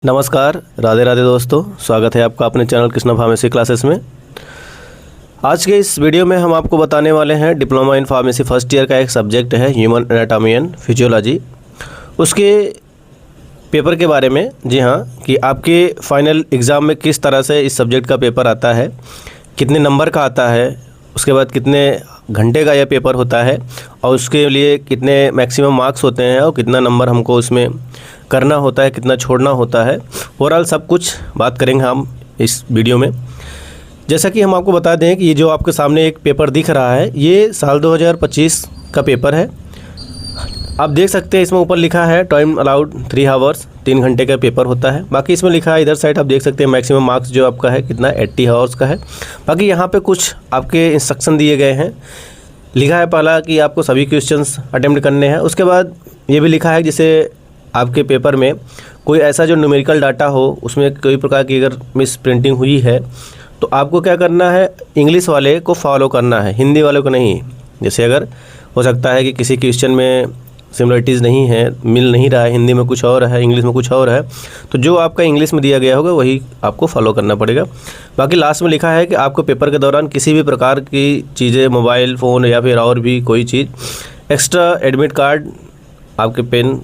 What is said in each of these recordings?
नमस्कार, राधे राधे दोस्तों। स्वागत है आपका अपने चैनल कृष्णा फार्मेसी क्लासेस में। आज के इस वीडियो में हम आपको बताने वाले हैं diploma in pharmacy first year का एक सब्जेक्ट है ह्यूमन एनाटॉमी एंड फिजियोलॉजी, उसके पेपर के बारे में। जी हाँ, कि आपके फाइनल एग्ज़ाम में किस तरह से इस सब्जेक्ट का पेपर आता है, कितने नंबर का आता है, उसके बाद कितने घंटे का यह पेपर होता है और उसके लिए कितने मैक्सिमम मार्क्स होते हैं और कितना नंबर हमको उसमें करना होता है, कितना छोड़ना होता है, ओवरऑल सब कुछ बात करेंगे हम इस वीडियो में। जैसा कि हम आपको बता दें कि ये जो आपके सामने एक पेपर दिख रहा है, ये साल 2025 का पेपर है। आप देख सकते हैं इसमें ऊपर लिखा है टाइम अलाउड 3 आवर्स, 3 घंटे का पेपर होता है। बाकी इसमें लिखा है इधर साइड आप देख सकते हैं मैक्सिमम मार्क्स जो आपका है कितना 80 आवर्स का है। बाकी यहाँ पे कुछ आपके इंस्ट्रक्शन दिए गए हैं। लिखा है पहला कि आपको सभी क्वेश्चंस अटेम्प्ट करने हैं। उसके बाद ये भी लिखा है जैसे आपके पेपर में कोई ऐसा जो न्यूमेरिकल डाटा हो, उसमें कोई प्रकार की अगर मिस प्रिंटिंग हुई है तो आपको क्या करना है, इंग्लिश वाले को फॉलो करना है, हिंदी वाले को नहीं। जैसे अगर हो सकता है कि किसी क्वेश्चन में सिमिलरिटीज़ नहीं है, मिल नहीं रहा है, हिंदी में कुछ और है, इंग्लिश में कुछ और है, तो जो आपका इंग्लिश में दिया गया होगा वही आपको फॉलो करना पड़ेगा। बाकी लास्ट में लिखा है कि आपको पेपर के दौरान किसी भी प्रकार की चीज़ें, मोबाइल फ़ोन या फिर और भी कोई चीज़, एक्स्ट्रा एडमिट कार्ड, आपके पेन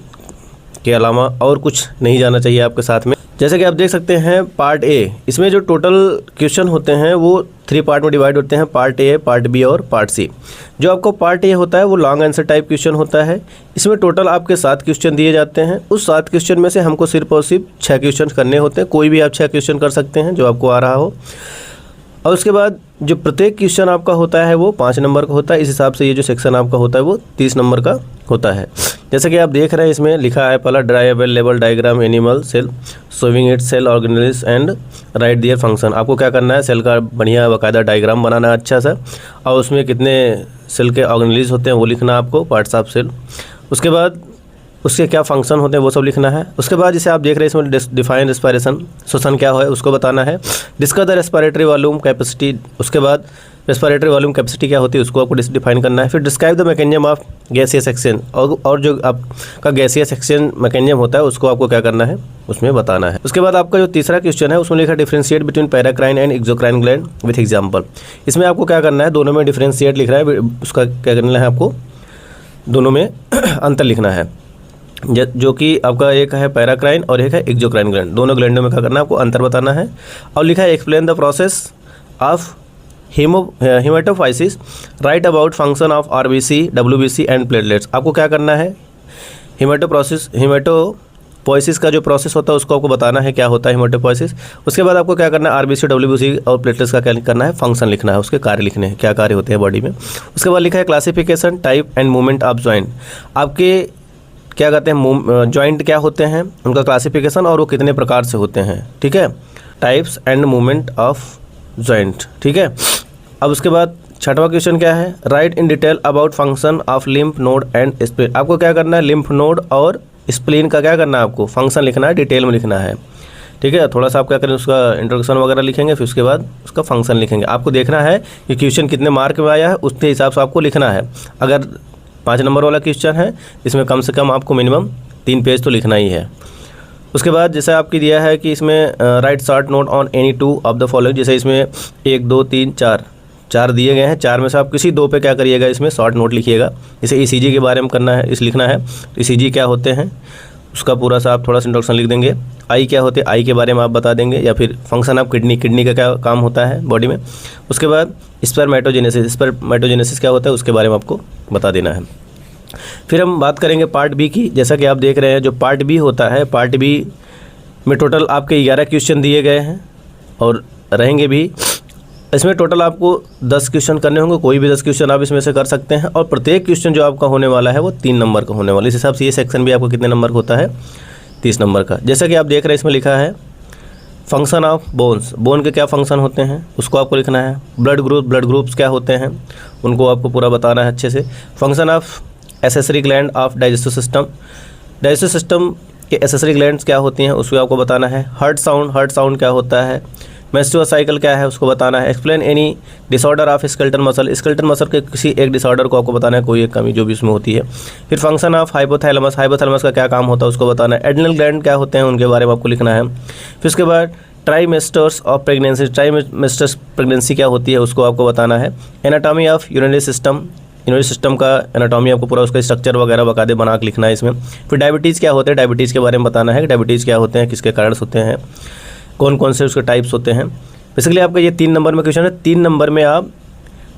के अलावा और कुछ नहीं जाना चाहिए आपके साथ में। जैसे कि आप देख सकते हैं पार्ट ए, इसमें जो टोटल क्वेश्चन होते हैं वो 3 पार्ट में डिवाइड होते हैं, पार्ट ए, पार्ट बी और पार्ट सी। जो आपको पार्ट ए होता है वो लॉन्ग आंसर टाइप क्वेश्चन होता है। इसमें टोटल आपके 7 क्वेश्चन दिए जाते हैं। उस 7 क्वेश्चन में से हमको सिर्फ और सिर्फ 6 क्वेश्चन करने होते हैं। कोई भी आप 6 क्वेश्चन कर सकते हैं जो आपको आ रहा हो। और उसके बाद जो प्रत्येक क्वेश्चन आपका होता है वो 5 नंबर का होता है। इस हिसाब से ये जो सेक्शन आपका होता है वो 30 नंबर का होता है। जैसे कि आप देख रहे हैं इसमें लिखा है पहला ड्राइवेबल लेवल diagram animal cell showing it cell organelles and write their function. आपको क्या करना है, सेल का बढ़िया बाकायदा डायग्राम बनाना है अच्छा सा, और उसमें कितने सेल के ऑर्गेनेल्स होते हैं वो लिखना आपको, पार्ट्स ऑफ सेल। उसके बाद उसके क्या फंक्शन होते हैं वो सब लिखना है। उसके बाद जिसे आप देख रहे हैं इसमें डिफाइन रेस्पिरेशन, श्वसन क्या है उसको बताना है। Discuss the respiratory volume capacity, उसके बाद रेस्पिरेटरी वॉल्यूम कैपेसिटी क्या होती है उसको आपको डिफाइन करना है। फिर describe the mechanism of gaseous exchange, और जो आपका गैसियस एक्सचेंज मैकेनिज्म होता है उसको आपको क्या करना है उसमें बताना है। उसके बाद आपका जो तीसरा क्वेश्चन है उसमें लिखा differentiate between paracrine and exocrine gland with example. इसमें आपको क्या करना है, दोनों में डिफरेंशिएट लिख रहा है, उसका क्या करना है आपको, दोनों में अंतर लिखना है। जो कि आपका एक है पैराक्राइन और एक है एक्सोक्राइन ग्लैंड, दोनों ग्लैंडों में क्या करना है आपको अंतर बताना है। और लिखा है explain the process of haematopoiesis, write about function of RBC, WBC and platelets. आपको क्या करना है, हेमाटोपोइसिस का जो प्रोसेस होता है उसको आपको बताना है क्या होता है हेमाटोपोइसिस। उसके बाद आपको क्या करना है, आरबीसी, डब्ल्यूबीसी और प्लेटलेट्स का क्या करना है, फंक्शन लिखना है, उसके कार्य लिखने हैं, क्या कार्य होते हैं बॉडी में। उसके बाद लिखा है classification type and movement of joint. आपके क्या कहते हैं, जॉइंट क्या होते हैं, उनका क्लासिफिकेशन और वो कितने प्रकार से होते हैं, ठीक है, types and movement of joint, ठीक है। अब उसके बाद 6वां क्वेश्चन क्या है, right in detail about function of lymph node and spleen. आपको क्या करना है, लिम्फ नोड और स्प्लीन का क्या करना है आपको फंक्शन लिखना है, डिटेल में लिखना है, ठीक है। थोड़ा सा आप क्या करें, उसका इंट्रोडक्शन वगैरह लिखेंगे, फिर उसके बाद उसका फंक्शन लिखेंगे। आपको देखना है कि क्वेश्चन कितने मार्क में आया है, उसके हिसाब से आपको लिखना है। अगर 5 नंबर वाला क्वेश्चन है इसमें कम से कम आपको मिनिमम 3 पेज तो लिखना ही है। उसके बाद जैसे आपकी दिया है कि इसमें right short note on any 2 of the following, जैसे इसमें 1, 2, 3, 4 दिए गए हैं, 4 में से आप किसी 2 पे क्या करिएगा, इसमें शॉर्ट नोट लिखिएगा। जैसे ईसीजी के बारे में करना है, लिखना है, तो ईसीजी क्या होते हैं उसका पूरा सा आप थोड़ा सा इंट्रोडक्शन लिख देंगे। आई क्या होते हैं, आई के बारे में आप बता देंगे, या फिर फंक्शन ऑफ किडनी का क्या काम होता है बॉडी में। उसके बाद स्पर्मेटोजेनेसिस क्या होता है उसके बारे में आपको बता देना है। फिर हम बात करेंगे पार्ट बी की। जैसा कि आप देख रहे हैं जो पार्ट बी होता है, पार्ट बी में टोटल आपके 11 क्वेश्चन दिए गए हैं और रहेंगे भी। इसमें टोटल आपको 10 क्वेश्चन करने होंगे, कोई भी 10 क्वेश्चन आप इसमें से कर सकते हैं, और प्रत्येक क्वेश्चन जो आपका होने वाला है वो 3 नंबर का होने वाला है। इस हिसाब से ये सेक्शन भी आपको कितने नंबर का होता है, 30 नंबर का। जैसा कि आप देख रहे हैं इसमें लिखा है फंक्शन ऑफ बोन्स, बोन के क्या फंक्शन होते हैं उसको आपको लिखना है। ब्लड ग्रुप्स क्या होते हैं उनको आपको पूरा बताना है अच्छे से। Function of accessory gland of digestive system के एसेसरी ग्लैंड्स क्या होती हैं उसको आपको बताना है। हार्ट साउंड क्या होता है। मेंस्ट्रुअल साइकिल क्या है उसको बताना है। Explain any disorder of skeletal muscle, skeletal muscle के किसी एक डिसऑर्डर को आपको बताना है, कोई एक कमी जो भी उसमें होती है। फिर फंक्शन ऑफ हाइपोथैलेमस, हाइपोथैलेमस का क्या काम होता है उसको बताना है। एड्रिनल ग्लैंड क्या होते हैं उनके बारे में आपको लिखना है। फिर उसके बाद trimesters of pregnancy, trimesters pregnancy क्या होती है उसको आपको बताना है। Anatomy of urinary system, urinary system का एनाटॉमी आपको पूरा उसका स्ट्रक्चर वगैरह बकायदे बना के लिखना है इसमें। फिर डायबिटीज़ क्या होते हैं, डायबिटीज़ के बारे में बताना है कि डायबिटीज़ क्या होते हैं, किसके कारण होते हैं, कौन कौन से उसके टाइप्स होते हैं। बेसिकली आपका ये 3 नंबर में क्वेश्चन है। 3 नंबर में आप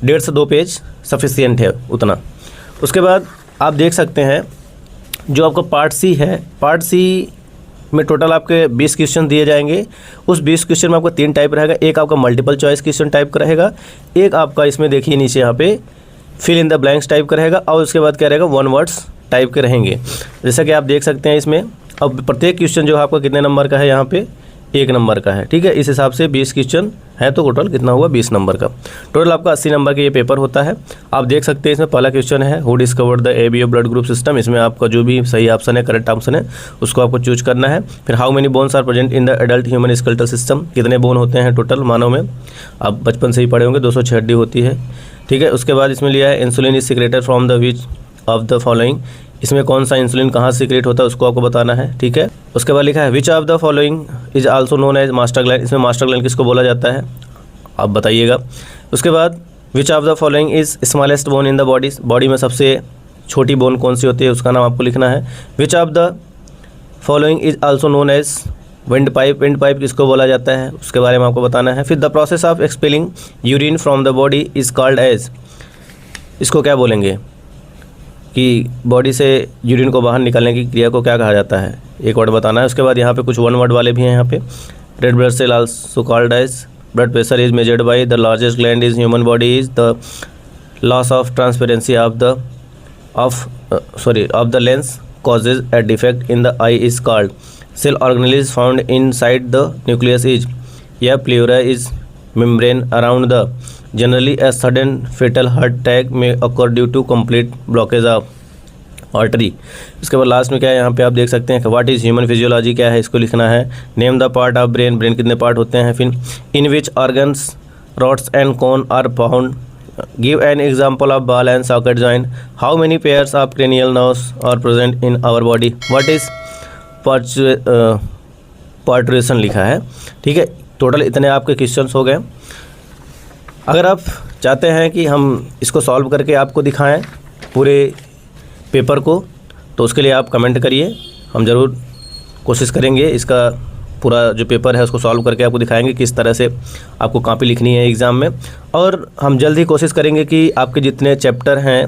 1.5 से 2 पेज सफिशियंट है उतना। उसके बाद आप देख सकते हैं जो आपका पार्ट सी है, पार्ट सी में टोटल आपके 20 क्वेश्चन दिए जाएंगे। उस 20 क्वेश्चन में आपका 3 टाइप रहेगा। एक आपका मल्टीपल चॉइस क्वेश्चन टाइप का रहेगा, एक आपका इसमें देखिए नीचे यहाँ पे fill in the blanks type का रहेगा, और उसके बाद क्या रहेगा 1 वर्ड्स टाइप के रहेंगे। जैसा कि आप देख सकते हैं इसमें अब प्रत्येक क्वेश्चन जो आपका कितने नंबर का है, यहाँ पे 1 नंबर का है, ठीक है। इस हिसाब से 20 क्वेश्चन है तो टोटल कितना हुआ 20 नंबर का। टोटल आपका 80 नंबर का ये पेपर होता है। आप देख सकते हैं इसमें पहला क्वेश्चन है who discovered the ABO blood group system. इसमें आपका जो भी सही ऑप्शन है, करेक्ट ऑप्शन है, उसको आपको चूज करना है। फिर how many bones are present in the adult human skeletal system, कितने बोन होते हैं टोटल मानव में, आप बचपन से ही पढ़े होंगे 206 हड्डी होती है, ठीक है। उसके बाद इसमें लिया है insulin is secreted from the which of the following, इसमें कौन सा इंसुलिन कहाँ सीक्रेट होता है उसको आपको बताना है, ठीक है। उसके बाद लिखा है which of the following is also known as master gland, इसमें मास्टर ग्लैंड किसको बोला जाता है आप बताइएगा। उसके बाद which of the following is smallest bone in the body, body में सबसे छोटी बोन कौन सी होती है उसका नाम आपको लिखना है। Which of the following is also known as windpipe, windpipe किसको बोला जाता है उसके बारे में आपको बताना है। फिर the process of expelling urine from the body is called as, इसको क्या बोलेंगे कि बॉडी से यूरिन को बाहर निकालने की क्रिया को क्या कहा जाता है, एक वर्ड बताना है। उसके बाद यहाँ पे कुछ 1 वर्ड वाले भी हैं यहाँ पे। Red blood cell also called as, blood pressure is measured by the largest gland is human body is the loss of transparency of the lens causes a defect in the eye is called, cell organelle is found inside the nucleus is, या pleura is membrane around the, generally a sudden fatal heart attack may occur due to complete blockage of artery। इसके बाद last में क्या है यहाँ पे आप देख सकते हैं कि व्हाट इज़ ह्यूमन फिजियोलॉजी क्या है इसको लिखना है। Name the part of brain, brain कितने पार्ट होते हैं। फिर इन विच organs rods and cone are found, give an example of ball and socket joint, how many pairs of cranial nerves are present in our body, what is parturition लिखा है, ठीक है। Total इतने आपके क्वेश्चंस हो गए। अगर आप चाहते हैं कि हम इसको सॉल्व करके आपको दिखाएं पूरे पेपर को, तो उसके लिए आप कमेंट करिए, हम ज़रूर कोशिश करेंगे इसका पूरा जो पेपर है उसको सॉल्व करके आपको दिखाएंगे किस तरह से आपको कॉपी लिखनी है एग्ज़ाम में। और हम जल्द ही कोशिश करेंगे कि आपके जितने चैप्टर हैं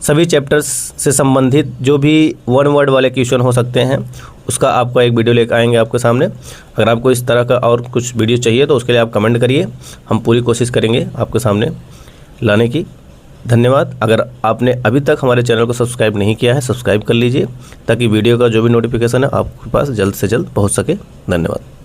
सभी चैप्टर्स से संबंधित जो भी 1 वर्ड वाले क्वेश्चन हो सकते हैं उसका आपको एक वीडियो लेकर आएंगे आपके सामने। अगर आपको इस तरह का और कुछ वीडियो चाहिए तो उसके लिए आप कमेंट करिए, हम पूरी कोशिश करेंगे आपके सामने लाने की। धन्यवाद। अगर आपने अभी तक हमारे चैनल को सब्सक्राइब नहीं किया है, सब्सक्राइब कर लीजिए ताकि वीडियो का जो भी नोटिफिकेशन है आपके पास जल्द से जल्द पहुंच सके। धन्यवाद।